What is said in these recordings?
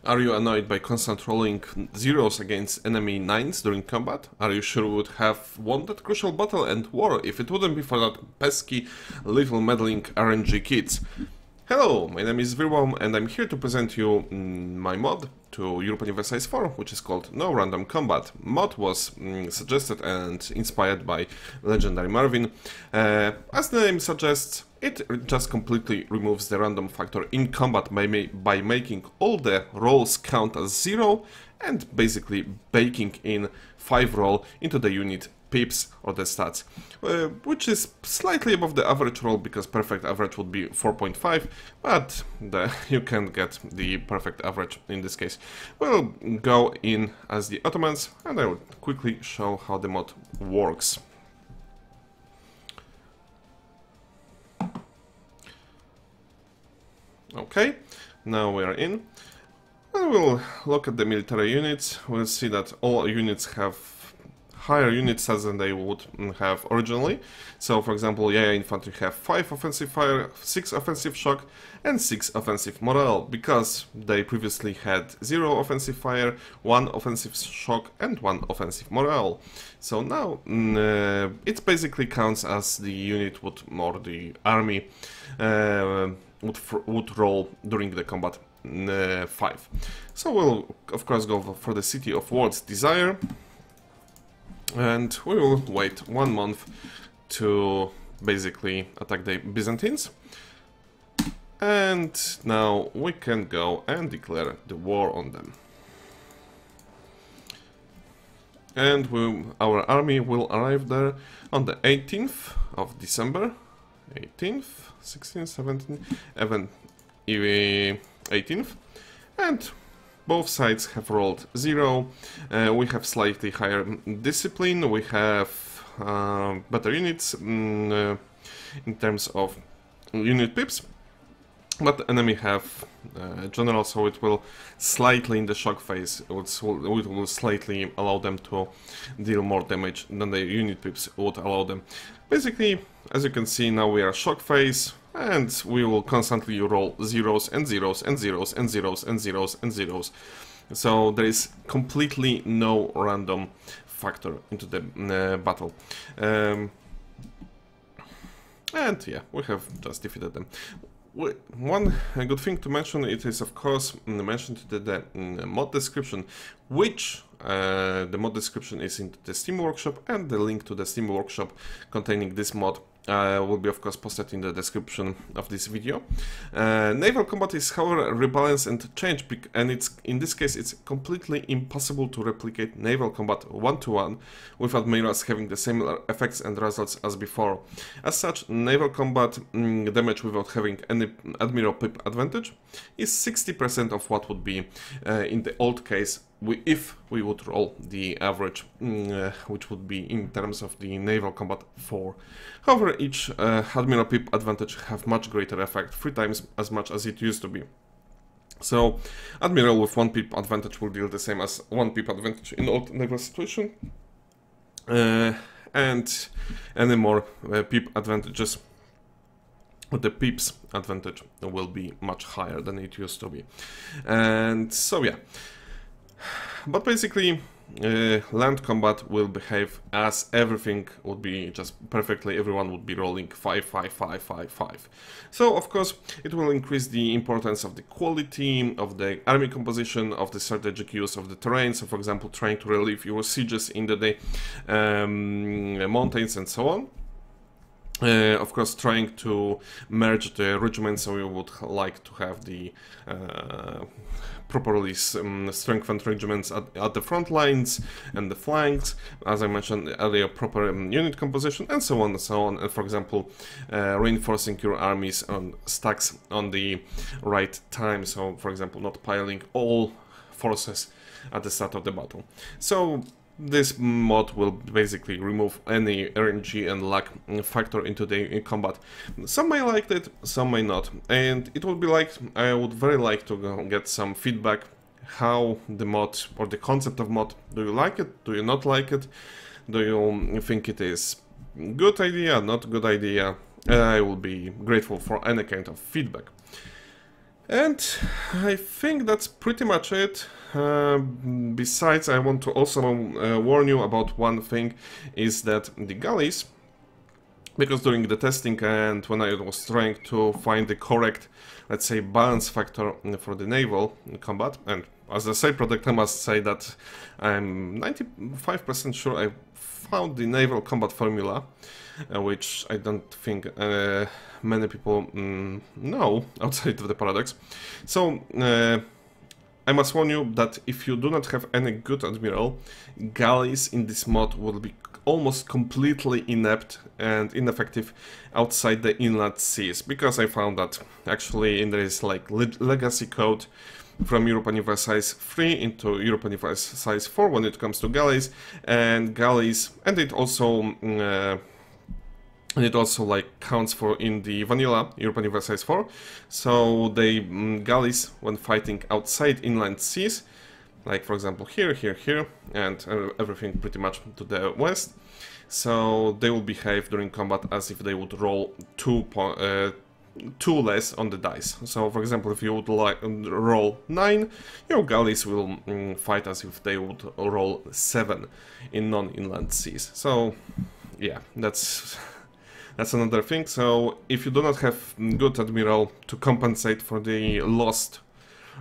Are you annoyed by constant rolling zeros against enemy 9s during combat? Are you sure we would have won that crucial battle and war if it wouldn't be for that pesky little meddling RNG kids? Hello, my name is Virwom and I'm here to present you my mod to Europa Universalis 4, which is called No Random Combat. Mod was suggested and inspired by legendary Marvin. As the name suggests, it just completely removes the random factor in combat by making all the rolls count as 0 and basically baking in 5 roll into the unit pips or the stats, which is slightly above the average roll because perfect average would be 4.5, but you can get the perfect average in this case. We'll go in as the Ottomans and I will quickly show how the mod works. Okay, now we are in, and we'll look at the military units. We'll see that all units have higher unit stats than they would have originally. So, for example, infantry have 5 offensive fire, 6 offensive shock, and 6 offensive morale, because they previously had 0 offensive fire, 1 offensive shock, and 1 offensive morale. So now it basically counts as the unit would, or the army would roll during the combat 5. So we'll of course go for the City of World's Desire, and we will wait 1 month to basically attack the Byzantines. And now we can go and declare the war on them. And our army will arrive there on the 18th of December. 18th, 16th, 17th, 18th. And both sides have rolled 0. We have slightly higher discipline, we have better units in terms of unit pips, but the enemy have general, so it will slightly in the shock phase, it will slightly allow them to deal more damage than the unit pips would allow them. Basically, as you can see, now we are shock phase, and we will constantly roll zeros and zeros and zeros and zeros and zeros and zeros. So there is completely no random factor into the battle. And yeah, we have just defeated them. One good thing to mention, it is of course mentioned in the mod description, which the mod description is in the Steam Workshop, and the link to the Steam Workshop containing this mod will be of course posted in the description of this video. Naval combat is however rebalanced and changed, and in this case it's completely impossible to replicate naval combat 1-to-1 with admirals having the same effects and results as before. As such, naval combat damage without having any admiral pip advantage is 60% of what would be in the old case if we would roll the average, which would be in terms of the naval combat 4. However, each admiral pip advantage have much greater effect, 3 times as much as it used to be. So, admiral with 1 pip advantage will deal the same as 1 pip advantage in old naval situation, and any more pip advantages with the pips advantage will be much higher than it used to be. And so yeah. But basically, land combat will behave as everything would be just perfectly, everyone would be rolling 5, 5, 5, 5, 5. So, of course, it will increase the importance of the quality, of the army composition, of the strategic use of the terrain. So, for example, trying to relieve your sieges in the mountains and so on. Of course, trying to merge the regiments, so we would like to have the properly strengthened regiments at the front lines and the flanks, as I mentioned earlier, proper unit composition, and so on and so on. And for example, reinforcing your armies on stacks on the right time, so for example, not piling all forces at the start of the battle. So this mod will basically remove any RNG and luck factor into the combat. Some may like it, some may not, and it would be like, I would very like to get some feedback how the mod or the concept of mod, do you like it, do you not like it, do you think it is good idea, not good idea. I will be grateful for any kind of feedback. And I think that's pretty much it. Besides, I want to also warn you about one thing, is that the galleys, because during the testing and when I was trying to find the correct, let's say, balance factor for the naval combat, and as a side product I must say that I'm 95% sure I found the naval combat formula, which I don't think many people know outside of the paradox. So I must warn you that if you do not have any good admiral, galleys in this mod will be almost completely inept and ineffective outside the inland seas, because I found that actually there is like legacy code from Europa Universalis 3 into Europa Universalis 4 when it comes to galleys, and it also like counts for in the vanilla Europa Universalis 4. So the galleys, when fighting outside inland seas, like for example here, and everything pretty much to the west, so they will behave during combat as if they would roll two less on the dice. So for example, if you would like roll 9, your galleys will fight as if they would roll 7 in non-inland seas. So yeah, that's another thing. So if you do not have good admiral to compensate for the lost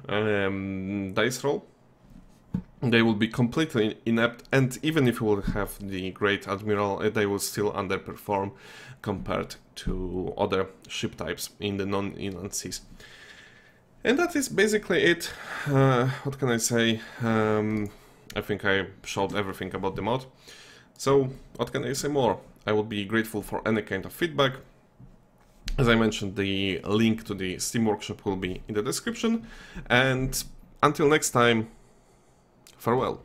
dice roll, they will be completely inept, and even if you will have the great admiral, they will still underperform compared to other ship types in the non-inland seas. And that is basically it. What can I say? I think I showed everything about the mod. So what can I say more? I would be grateful for any kind of feedback. As I mentioned, the link to the Steam Workshop will be in the description. And until next time, farewell.